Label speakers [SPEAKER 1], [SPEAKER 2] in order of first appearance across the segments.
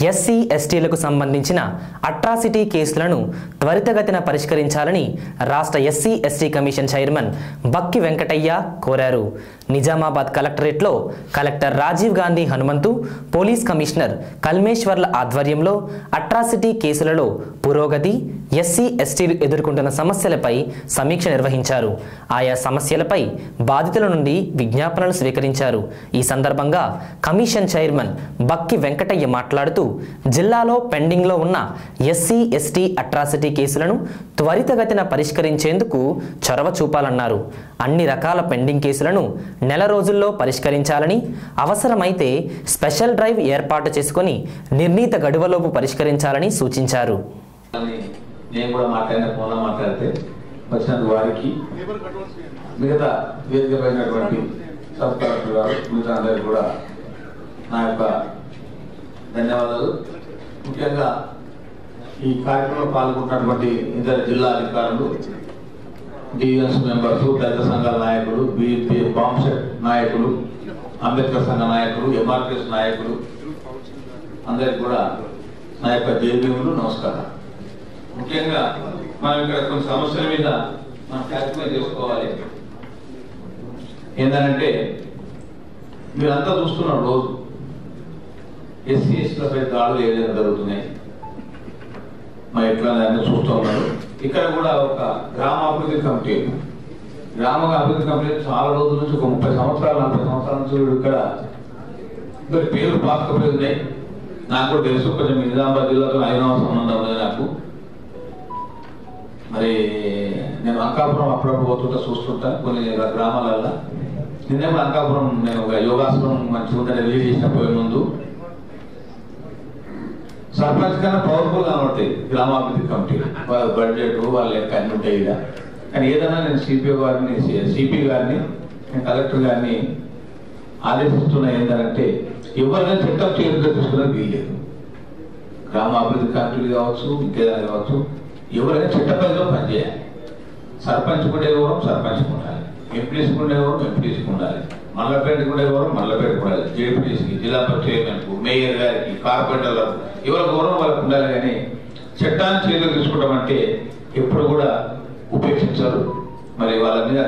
[SPEAKER 1] SC ఎస్టీలకు సంబంధించిన atrocity కేసులను త్వరితగతిన పరిష్కరించాలని రాష్ట్ర SC ST commission chairman Bakki Venkataiah కోరారు. నిజామాబాద్ కలెక్టరేట్లో collector Rajiv Gandhi Hanumanthu, police commissioner కల్మేశ్వర్ల ఆధ్వర్యంలో అట్రాసిటీ కేసులలో పురోగతి, ఎస్సీ ఎస్టీలు ఎదుర్కొంటున్న సమస్యలపై సమీక్ష నిర్వహించారు. ఆయా సమస్యలపై బాధితుల నుండి విజ్ఞాపనలు స్వీకరించారు. ఈ సందర్భంగా కమిషన్ చైర్మన్ బక్కి వెంకటయ్య మాట్లాడుతూ జిల్లాలో పెండింగ్లో ఉన్న ఎస్సీ ఎస్టీ అట్రాసిటీ కేసులను త్వరితగతిన పరిష్కరించేందుకు చొరవ చూపాలన్నారు. అన్ని రకాల పెండింగ్ కేసులను నెల రోజుల్లో పరిష్కరించాలని, అవసరమైతే స్పెషల్ డ్రైవ్ ఏర్పాటు చేసుకుని నిర్ణీత గడువులోపు పరిష్కరించాలని సూచించారు.
[SPEAKER 2] నేను కూడా మాట్లాడితే వచ్చినందుకు వారికి, మిగతా వేదికపైనటువంటి సబ్ కలెక్టర్ గారు, మిగతా అందరికీ కూడా నా యొక్క ధన్యవాదాలు. ముఖ్యంగా ఈ కార్యక్రమంలో పాల్గొన్నటువంటి ఇతర జిల్లా అధికారులు, డిఎస్ మెంబర్స్, దళిత సంఘాల నాయకులు, బీజేపీ బాంబ్సెట్ నాయకులు, అంబేద్కర్ సంఘ నాయకులు, ఎంఆర్పిఎస్ నాయకులు అందరికి కూడా నా యొక్క జయభీములు, నమస్కారం. ముఖ్యంగా మనం ఇక్కడ కొన్ని సమస్యల మీద మనం క్లారిఫై చేసుకోవాలి. ఏంటంటే మీరంతా చూస్తున్నారు, రోజు ఎస్సీ ఎస్టీలపై దాడులు ఏదైనా జరుగుతున్నాయి, మరి ఎట్లా చూస్తూ ఉన్నారు. ఇక్కడ కూడా ఒక గ్రామాభివృద్ధి కమిటీ చాలా రోజుల నుంచి, ఒక 30 సంవత్సరాలు 40 సంవత్సరాల నుంచి ఇక్కడ పేరు పాసుకపోయి ఉన్నాయి. నాకు కూడా తెలుసు, కొంచెం నిజామాబాద్ జిల్లాతో 5వ సంబంధం ఉంది నాకు. మరి నేను అంకాపురం అప్పుడప్పుడు పోతుంటా, చూస్తుంటా కొన్ని గ్రామాలలో. నిన్నే అంకాపురం నేను ఒక యోగాసనం మంచిగా ఉందని రిలీజ్ చేసిన పోయే ముందు సర్పంచ్ కన్నా పవర్ఫుల్ కనబడతాయి గ్రామాభివృద్ధి కమిటీ. వాళ్ళ బడ్జెట్, వాళ్ళ లెక్క అన్ని ఉంటాయి ఇలా. కానీ ఏదైనా నేను సిపి గారిని నేను కలెక్టర్ గారిని ఆదేశిస్తున్నా ఏంటంటే ఎవరైనా చట్టం చేతిలో తీసుకునే వీల్లేదు. గ్రామాభివృద్ధి కమిటీలు కావచ్చు, ఇంకేదైనా కావచ్చు, ఎవరైనా చట్ట పరిధిలో పనిచేయాలి. సర్పంచ్ కూడా ఎవరు సర్పంచ్ ఉండాలి, ఎంపీసీ కూడా ఎవరు ఎంపీసీ ఉండాలి, మల్లపేట కూడా ఎవరు మల్లపేట ఉండాలి, జేపీసీకి, జిల్లా చైర్మన్కు, మేయర్ గారికి, కార్పొరేటర్లకు ఎవరి గౌరవం వాళ్ళకు ఉండాలి. కానీ చట్టాన్ని చేతిలో తీసుకోవడం అంటే ఎప్పుడు కూడా ఉపేక్షించరు. మరి వాళ్ళ మీద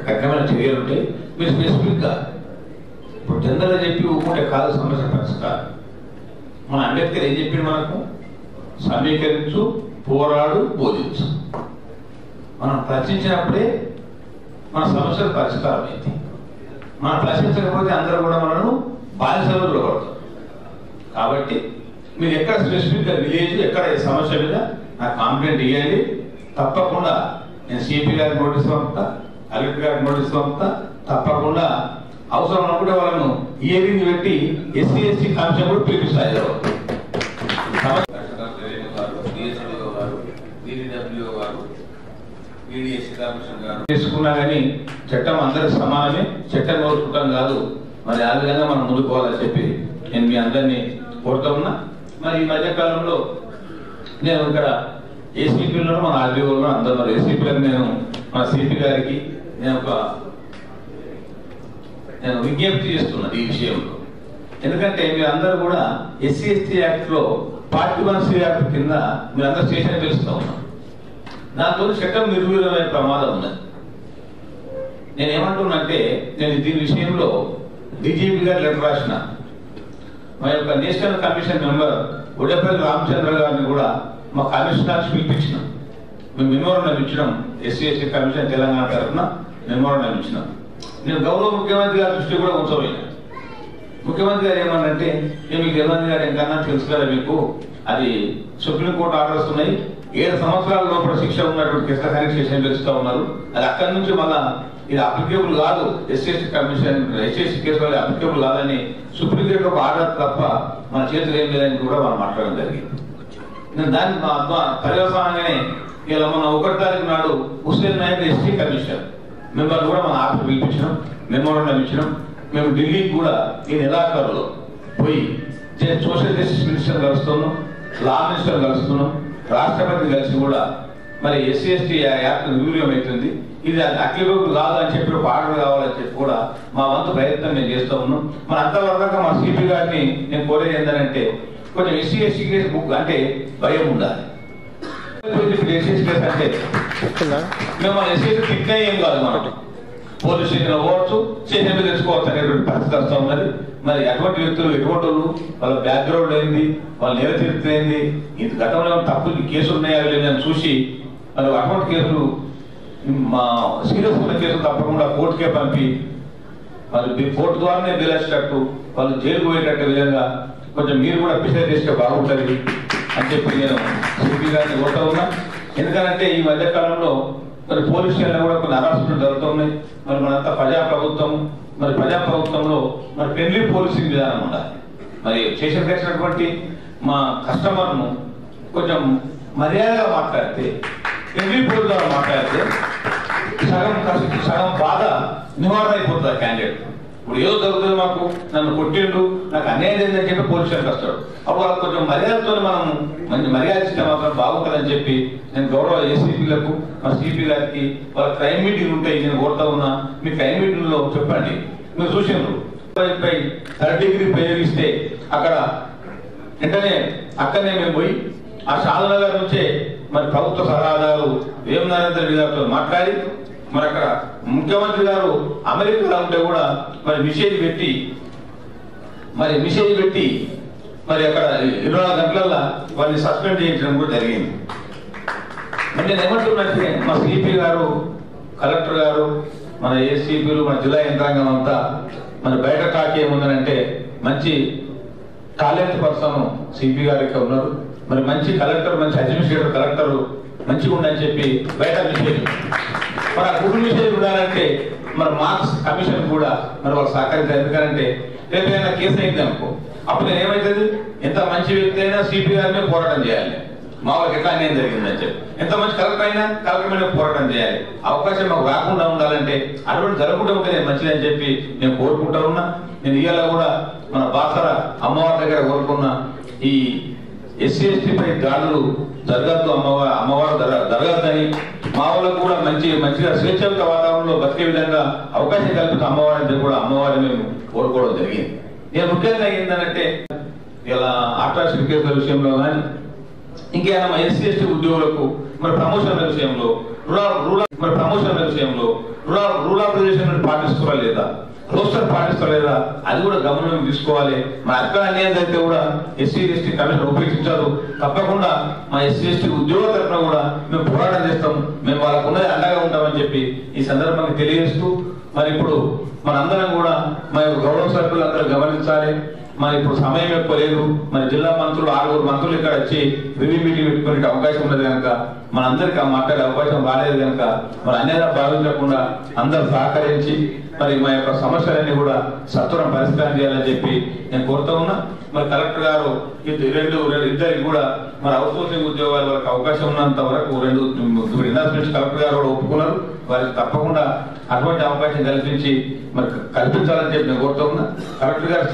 [SPEAKER 2] కఠినమైన చర్యలు ఉంటాయి. మీరు స్పెసిఫిక్గా ఇప్పుడు జనరల్గా చెప్పి ఊరుకుంటే కాదు సమస్య పరిష్కారం. మన అంబేద్కర్ ఏం చెప్పింది మనకు? సమీకరించు, పోరాడు, బోధించు. మనం ప్రశ్నించినప్పుడే మన సమస్యలు పరిష్కారం అయింది. మనం ప్రశ్నించకపోతే అందరూ కూడా మనను బాధ్యతలు పడతారు. కాబట్టి మీరు ఎక్కడ స్పెసిఫిక్గా విలేజ్, ఎక్కడ సమస్య మీద నాకు కాంప్లైంట్ ఇవ్వండి. తప్పకుండా నేను సిపి గారికి నోటీస్ పంపుతా, కలెక్టర్ గారికి నోటీస్ పంపుతా. తప్పకుండా అవసరం అనుకుంటే వాళ్ళను హియరింగ్ పెట్టి ఎస్సీ ఎస్టీ కమిషన్ కూడా పిలిపిస్తాయి. తీసుకున్నా కానీ చట్టం అందరికి సమానమే, చట్టం కోరుకుంటాం కాదు. మరి ఆ విధంగా మనం ముందుకోవాలని చెప్పి నేను మీ అందరినీ కోరుతా ఉన్నా. మరి ఈ మధ్యకాలంలో నేను ఇక్కడ ఏసీపీలో, మన ఆర్డీఓలో అందరూ ఏసీపీలకు నేను మన సిపి గారికి నేను విజ్ఞప్తి చేస్తున్నా ఈ విషయంలో. ఎందుకంటే మీరందరూ కూడా ఎస్సీ ఎస్టీ యాక్ట్లో పార్ట్ 1C యాక్ట్ కింద మీరందరూ స్టేషన్ పిలుస్తూ ఉన్నారు. దాంతో చట్టం నిర్వీర్యమైన ప్రమాదం ఉన్నది. నేనేమంటున్నంటే నేను దీని విషయంలో డీజీపీ గారు లెటర్ రాసిన, మా యొక్క నేషనల్ కమిషన్ మెంబర్ ఉడపల్లి రామచంద్ర గారిని కూడా మా కమిషనర్స్ పిలిపించినాం. మేము మెమోరాండం ఇచ్చినాం. ఎస్సీ ఎస్టీ కమిషన్ తెలంగాణ తరఫున మెమోరాండం ఇచ్చినాం. నేను గౌరవ ముఖ్యమంత్రి గారి దృష్టి కూడా ఉంచబోయినా. ముఖ్యమంత్రి గారు ఏమన్నంటే, మీకు తెలియదు గారు ఎంకన్నా తెలుసు కదా మీకు, అది సుప్రీంకోర్టు ఆర్డర్స్ ఉన్నాయి, 7 సంవత్సరాల లోపల శిక్ష ఉన్నటువంటి కేసుల స్టేషన్ పిలుస్తూ ఉన్నారు. అది అక్కడి నుంచి మళ్ళా ఇది అప్లికేబుల్ కాదు, SC ST commission SC case వల్ల అప్లికేబుల్ కాదని సుప్రీంకోర్టు ఒక ఆర్డర్ తప్ప మన చేతులు ఏం లేదని కూడా మనం మాట్లాడడం జరిగింది. నేను దాని పర్యవసానంగానే ఇలా మన 1వ తారీఖు నాడు Hussain Naik ST commission member కూడా మన ఆఫీస్ పిలిపించినాం, మెమోరాండం ఇచ్చినాం. మేము ఢిల్లీకి కూడా ఈ నెలాఖరులో పోయి సోషల్ జస్టిస్ మినిస్టర్ కలుస్తున్నాం, లా మినిస్టర్ కలుస్తున్నాం, రాష్ట్రపతి కలిసి కూడా మరి ఎస్సీ ఎస్టీ యాక్ట్ నిర్వీర్యం అవుతుంది, ఇది అక్లిబుల్ కాదు అని చెప్పి ఒక ఆర్డర్ కావాలని చెప్పి కూడా మా వంతు ప్రయత్నం మేము చేస్తూ ఉన్నాం. మరి అంతవరకు మా సిపి గారిని నేను కోరేది ఏంటంటే, కొంచెం ఎస్సీ ఎస్టీ కేసు బుక్ అంటే భయం ఉండాలి. ఎస్సీ కేసు అంటే మేము మన ఎస్సీ తిట్టినా ఏం కాదు, మనం పోలీస్ స్టేషన్లో పోవచ్చు, స్టేషన్ మీద తెచ్చుకోవచ్చు అనేటువంటి పరిస్థితి వస్తూ ఉన్నది. మరి అటువంటి వ్యక్తులు ఎటువంటి వాళ్ళు, వాళ్ళ బ్యాక్గ్రౌండ్ ఏంది, వాళ్ళ నేర చరిత్ర ఏంది, ఇది గతంలో తప్పులు కేసులు ఉన్నాయా లేదని చూసి మరి అటువంటి కేసులు మా సీరియస్ ఉన్న కేసులు తప్పకుండా కోర్టుకే పంపి మరి కోర్టు ద్వారానే బెయిల్ వాళ్ళు జైలు పోయేటట్టు విధంగా కొంచెం మీరు కూడా ప్రిపేర్ చేస్తే బాగుంటుంది అని చెప్పి నేను సిపి గారిని కోరుతా ఉన్నా. ఎందుకంటే ఈ మధ్యకాలంలో మరి పోలీస్ స్టేషన్లో కూడా కొన్ని హరాస్మెంట్ జరుగుతున్నాయి. మరి మనంతా ప్రజాప్రభుత్వం, మరి ప్రజాప్రభుత్వంలో మరి ఫ్రెండ్లీ పోలీసింగ్ విధానం ఉండాలి. మరి స్టేషన్ చేసినటువంటి మా కస్టమర్ను కొంచెం మర్యాదగా మాట్లాడితే, ఫ్రెండ్లీ పోలీస్ ద్వారా మాట్లాడితే సగం బాధ నివారణ అయిపోతుంది క్యాండిడేట్. ఇప్పుడు ఏదో జరుగుతుంది, మాకు నన్ను కొట్టిండు, నాకు అన్యాయం జరిగిందని చెప్పి పోలీస్ స్టేషన్కి వస్తాడు. అప్పుడు వాళ్ళకి కొంచెం మర్యాదతో మనం మంచి మర్యాద ఇస్తే మాత్రం బాగుంటుందని చెప్పి నేను గౌరవ ఏసీపీలకు, మా సిపి గారికి వాళ్ళ క్రైమ్ మీటింగ్ ఉంటాయి, నేను కోరుతా ఉన్నా. మీ క్రైమ్ మీటింగ్ లో చెప్పండి. మీరు చూసిండ్రు 3rd డిగ్రీ ప్రయోగిస్తే అక్కడ వెంటనే అక్కడనే మేము పోయి ఆ షాదనగర్ నుంచే మరి ప్రభుత్వ సలహాదారు వేమ నరేంద్ర రెడ్డి గారితో మాట్లాడి మరి అక్కడ ముఖ్యమంత్రి గారు అమెరికాలో ఉంటే కూడా మరి మెసేజ్ పెట్టి మరి అక్కడ 24 గంటలల్లో వాళ్ళని సస్పెండ్ చేయించడం కూడా జరిగింది. మరి నేను ఏమంటున్నట్టే మా సిపి గారు, కలెక్టర్ గారు, మన ఏసీపీలు, మన జిల్లా యంత్రాంగం అంతా మన బయట టాక్ ఏముందనంటే మంచి టాలెంట్ పర్సన్ సిపి గారికి ఉన్నారు. మరి మంచి కలెక్టర్, మంచి అడ్మినిస్ట్రేటర్ కలెక్టర్ మంచిగా ఉండని చెప్పి బయట మెసేజ్, మరి ఆ గుడ్ మెసేజ్ ఉండాలంటే మరి మార్క్స్ కమిషన్ కూడా మరి వాళ్ళు సహకరించారు. ఎందుకంటే రేపు ఏదైనా కేసు అయింది అనుకో, అప్పుడు ఏమవుతుంది, ఎంత మంచి వ్యక్తి అయినా సిపి గారి మీద పోరాటం చేయాలి. మా వాళ్ళకి ఎట్లా అన్యాయం జరిగిందని చెప్పి ఎంత మంచి కలెక్టర్ అయినా కలెక్టర్ మీద పోరాటం చేయాలి. అవకాశం మాకు రాకుండా ఉండాలంటే అటువంటి జరగకుండా ఉంటే నేను మంచిదని చెప్పి నేను కోరుకుంటా ఉన్నా. నేను ఇవాళ కూడా మన బాసర అమ్మవారి దగ్గర కోరుకున్న ఈ ఎస్సీ ఎస్టీపై దాడులు జరగద్దు, అమ్మవారు జరగద్దని, మా వాళ్ళకు కూడా మంచిగా స్వేచ్ఛాయుత వాతావరణంలో బతికే విధంగా అవకాశం కల్పిత అమ్మవారిని కూడా అమ్మవారిని మేము కోరుకోవడం జరిగింది. నేను ముఖ్యంగా ఏంటంటే ఇలా అట్రాసిటీ కేసుల విషయంలో కానీ ఇంకేమైనా మా ఎస్సీ ఎస్టీ ఉద్యోగులకు మరి ప్రమోషన్ల విషయంలో రూరల్ ఆర్గనైజేషన్ పాటిస్తారా లేదా, రోస్టర్ పాటిస్తారా లేదా, అది కూడా గమనం తీసుకోవాలి. మన అక్కడ అన్యాయం అయితే కూడా ఎస్సీ ఎస్టీ కమిషన్ ఉపయోగించారు. తప్పకుండా మా ఎస్సీ ఎస్టీ ఉద్యోగ తరఫున కూడా మేము పోరాటం చేస్తాం, మేము వాళ్ళకు ఉన్నది అండగా ఉంటామని చెప్పి ఈ సందర్భంగా తెలియజేస్తూ, మరి ఇప్పుడు మనందరం కూడా మా యొక్క గౌరవ సభ్యులు అందరూ గమనించాలి. మరి ఇప్పుడు సమయం ఎక్కువ లేదు. మరి జిల్లా మంత్రులు 6 మంత్రులు ఇక్కడ వచ్చి రివ్యూ మీటింగ్ పెట్టుకునే అవకాశం ఉన్నది కనుక మనందరికీ మాట్లాడే అవకాశం రాలేదు కనుక మరి అన్యాయం భావించకుండా అందరూ సహకరించి మరి మా యొక్క సమస్యలన్నీ కూడా సత్వరం పరిష్కారం చేయాలని చెప్పి నేను కోరుతా ఉన్నా. మరి కలెక్టర్ గారు ఇద్దరికి కూడా మరి అవుట్సోర్సింగ్ ఉద్యోగాల వరకు అవకాశం ఉన్నంత వరకు 2 ఇన్వెస్ట్మెంట్స్ కలెక్టర్ గారు కూడా ఒప్పుకున్నారు. వారికి తప్పకుండా అటువంటి అవకాశం కల్పించాలని చెప్పి నేను కోరుతా ఉన్నా. కలెక్టర్ గారు